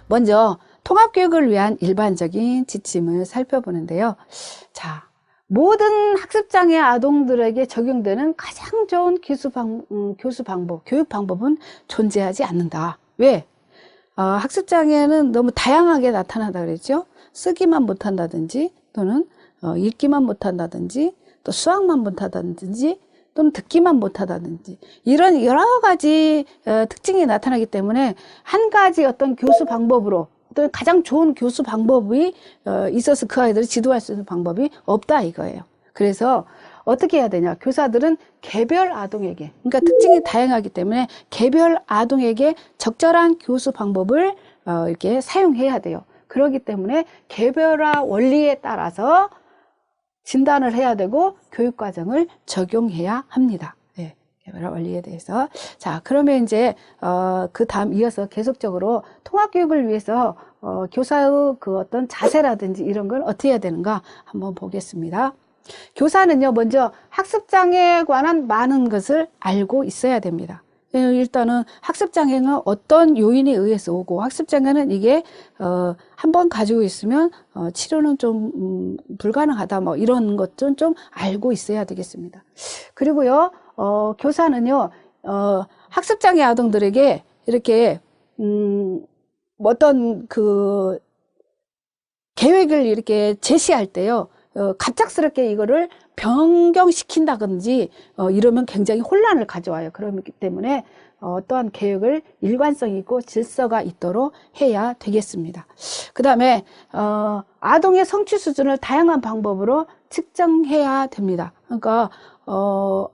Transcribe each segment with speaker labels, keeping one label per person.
Speaker 1: 먼저 통합교육을 위한 일반적인 지침을 살펴보는데요. 자, 모든 학습장애 아동들에게 적용되는 가장 좋은 교수 방법, 교육 방법은 존재하지 않는다. 왜? 학습장애는 너무 다양하게 나타난다 그랬죠. 쓰기만 못한다든지 또는 읽기만 못한다든지 또 수학만 못한다든지 또는 듣기만 못하다든지 이런 여러 가지 특징이 나타나기 때문에 한 가지 어떤 교수 방법으로 어떤 가장 좋은 교수 방법이 있어서 그 아이들을 지도할 수 있는 방법이 없다 이거예요. 그래서 어떻게 해야 되냐? 교사들은 개별 아동에게, 그러니까 특징이 다양하기 때문에 개별 아동에게 적절한 교수 방법을 이렇게 사용해야 돼요. 그렇기 때문에 개별화 원리에 따라서 진단을 해야 되고 교육과정을 적용해야 합니다. 네, 개별화 원리에 대해서. 자, 그러면 이제 그 다음 이어서 계속적으로 통합교육을 위해서 교사의 그 어떤 자세라든지 이런 걸 어떻게 해야 되는가 한번 보겠습니다. 교사는요, 먼저 학습장애에 관한 많은 것을 알고 있어야 됩니다. 일단은 학습장애는 어떤 요인에 의해서 오고, 학습장애는 이게 한번 가지고 있으면 치료는 좀 불가능하다, 뭐 이런 것좀 좀 알고 있어야 되겠습니다. 그리고요, 교사는요, 학습장애 아동들에게 이렇게 어떤 그 계획을 이렇게 제시할 때요, 갑작스럽게 이거를 변경시킨다든지 이러면 굉장히 혼란을 가져와요. 그렇기 때문에 또한 계획을 일관성 있고 질서가 있도록 해야 되겠습니다. 그 다음에 아동의 성취 수준을 다양한 방법으로 측정해야 됩니다. 그러니까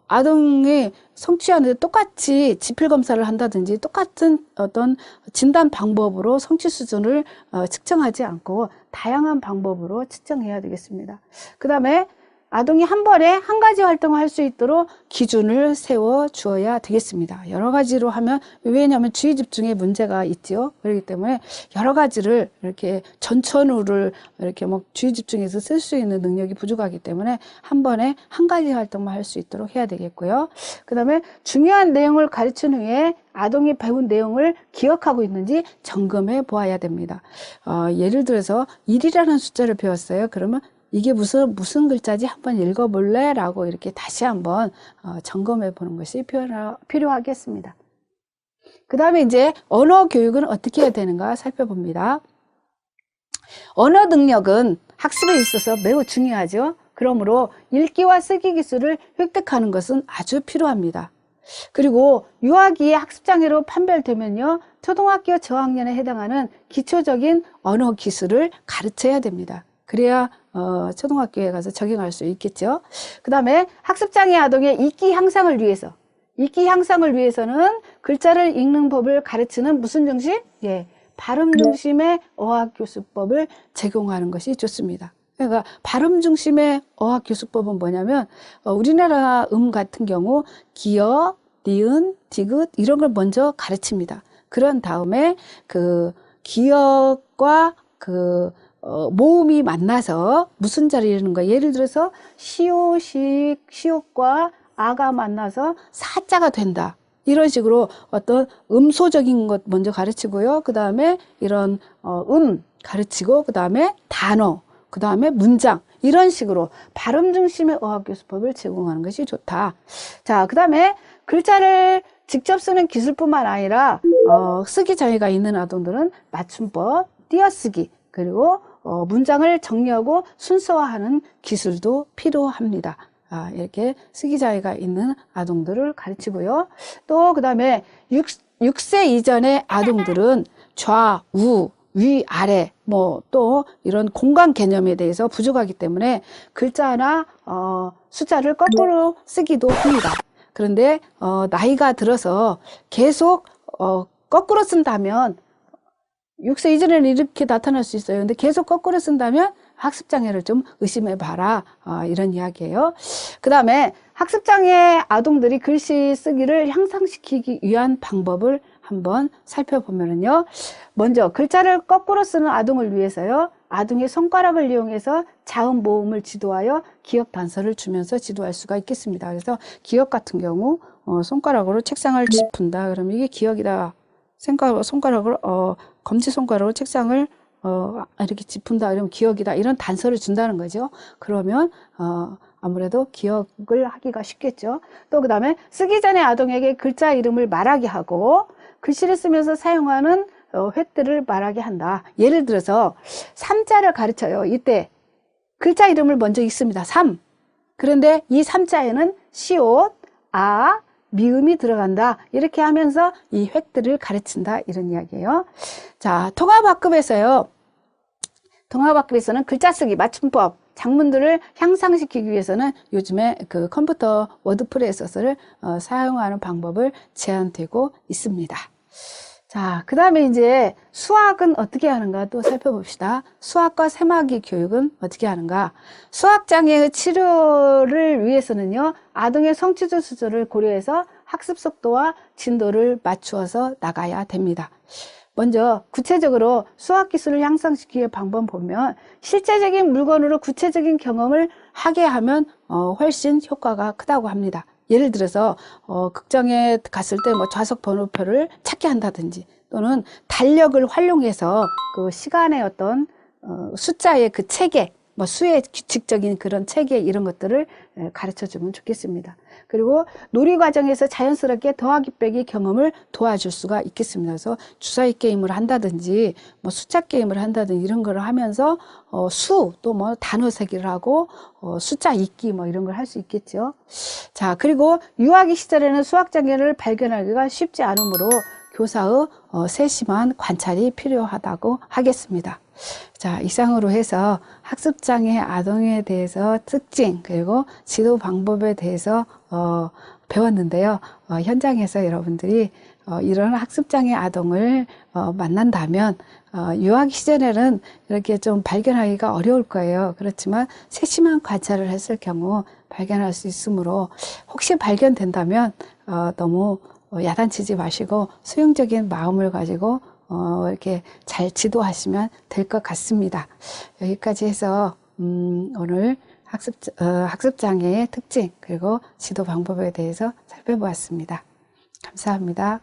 Speaker 1: 아동이 성취하는데 똑같이 지필 검사를 한다든지 똑같은 어떤 진단 방법으로 성취 수준을 측정하지 않고 다양한 방법으로 측정해야 되겠습니다. 그 다음에 아동이 한 번에 한 가지 활동을 할 수 있도록 기준을 세워 주어야 되겠습니다. 여러 가지로 하면, 왜냐하면 주의 집중에 문제가 있죠. 그렇기 때문에 여러 가지를 이렇게 전천후를 이렇게 뭐 주의 집중해서 쓸 수 있는 능력이 부족하기 때문에 한 번에 한 가지 활동만 할 수 있도록 해야 되겠고요. 그 다음에 중요한 내용을 가르친 후에 아동이 배운 내용을 기억하고 있는지 점검해 보아야 됩니다. 예를 들어서 1이라는 숫자를 배웠어요. 그러면 이게 무슨 글자지 한번 읽어볼래? 라고 이렇게 다시 한번 점검해 보는 것이 필요하겠습니다. 그 다음에 이제 언어 교육은 어떻게 해야 되는가 살펴봅니다. 언어 능력은 학습에 있어서 매우 중요하죠. 그러므로 읽기와 쓰기 기술을 획득하는 것은 아주 필요합니다. 그리고 유아기의 학습장애로 판별되면요, 초등학교 저학년에 해당하는 기초적인 언어 기술을 가르쳐야 됩니다. 그래야 초등학교에 가서 적용할 수 있겠죠. 그 다음에 학습장애 아동의 읽기 향상을 위해서는 글자를 읽는 법을 가르치는 무슨 중심? 예, 발음 중심의 어학교수법을 제공하는 것이 좋습니다. 그러니까 발음 중심의 어학교수법은 뭐냐면 우리나라 같은 경우 기역, 니은, 디귿 이런 걸 먼저 가르칩니다. 그런 다음에 그 기역과 그 모음이 만나서 무슨 자를 이루는 거야. 예를 들어서 시옷과 아가 만나서 사자가 된다. 이런 식으로 어떤 음소적인 것 먼저 가르치고요. 그 다음에 이런 가르치고 그 다음에 단어, 그 다음에 문장 이런 식으로 발음 중심의 어학교수법을 제공하는 것이 좋다. 자, 그 다음에 글자를 직접 쓰는 기술뿐만 아니라 쓰기 장애가 있는 아동들은 맞춤법, 띄어쓰기 그리고 문장을 정리하고 순서화하는 기술도 필요합니다. 이렇게 쓰기 장애가 있는 아동들을 가르치고요. 또 그 다음에 6세 이전의 아동들은 좌우, 위, 아래, 뭐 또 이런 공간 개념에 대해서 부족하기 때문에 글자나 숫자를 거꾸로 쓰기도 합니다. 그런데 나이가 들어서 계속 거꾸로 쓴다면 6세 이전에는 이렇게 나타날 수 있어요. 근데 계속 거꾸로 쓴다면 학습장애를 좀 의심해 봐라. 이런 이야기예요. 그 다음에 학습장애 아동들이 글씨 쓰기를 향상시키기 위한 방법을 한번 살펴보면요. 먼저 글자를 거꾸로 쓰는 아동을 위해서요. 아동의 손가락을 이용해서 자음 모음을 지도하여 기억 단서를 주면서 지도할 수가 있겠습니다. 그래서 기억 같은 경우 손가락으로 책상을 짚은다. 그러면 이게 기억이다. 손가락을 검지손가락으로 책상을 이렇게 짚은다, 이러면 기억이다, 이런 단서를 준다는 거죠. 그러면 아무래도 기억을 하기가 쉽겠죠. 또 그 다음에 쓰기 전에 아동에게 글자 이름을 말하게 하고 글씨를 쓰면서 사용하는 획들을 말하게 한다. 예를 들어서 삼자를 가르쳐요. 이때 글자 이름을 먼저 읽습니다. 삼. 그런데 이 삼자에는 시옷, 아, 미음이 들어간다. 이렇게 하면서 이 획들을 가르친다. 이런 이야기예요. 자, 통합학급에서는 글자 쓰기, 맞춤법, 작문들을 향상시키기 위해서는 요즘에 그 컴퓨터 워드 프로세서를 사용하는 방법을 제한되고 있습니다. 자, 그 다음에 이제 수학은 어떻게 하는가 또 살펴봅시다. 수학과 새마기 교육은 어떻게 하는가. 수학장애의 치료를 위해서는요, 아동의 성취도 수준을 고려해서 학습 속도와 진도를 맞추어서 나가야 됩니다. 먼저 구체적으로 수학 기술을 향상시키는 방법 보면 실제적인 물건으로 구체적인 경험을 하게 하면 훨씬 효과가 크다고 합니다. 예를 들어서 극장에 갔을 때 뭐 좌석 번호표를 찾게 한다든지, 또는 달력을 활용해서 그 시간의 어떤 숫자의 그 체계, 뭐 수의 규칙적인 그런 체계, 이런 것들을 가르쳐 주면 좋겠습니다. 그리고 놀이 과정에서 자연스럽게 더하기 빼기 경험을 도와줄 수가 있겠습니다. 그래서 주사위 게임을 한다든지 뭐 숫자 게임을 한다든지 이런 거를 하면서 또 뭐 단어 세기를 하고 숫자 읽기 뭐 이런 걸 할 수 있겠죠. 자, 그리고 유아기 시절에는 수학 장애를 발견하기가 쉽지 않으므로 교사의 세심한 관찰이 필요하다고 하겠습니다. 자, 이상으로 해서 학습장애 아동에 대해서 특징, 그리고 지도 방법에 대해서 배웠는데요. 현장에서 여러분들이 이런 학습장애 아동을 만난다면 유아기 시절에는 이렇게 좀 발견하기가 어려울 거예요. 그렇지만 세심한 관찰을 했을 경우 발견할 수 있으므로, 혹시 발견된다면 너무 야단치지 마시고 수용적인 마음을 가지고 이렇게 잘 지도하시면 될 것 같습니다. 여기까지 해서 오늘 학습장애의 특징, 그리고 지도 방법에 대해서 살펴보았습니다. 감사합니다.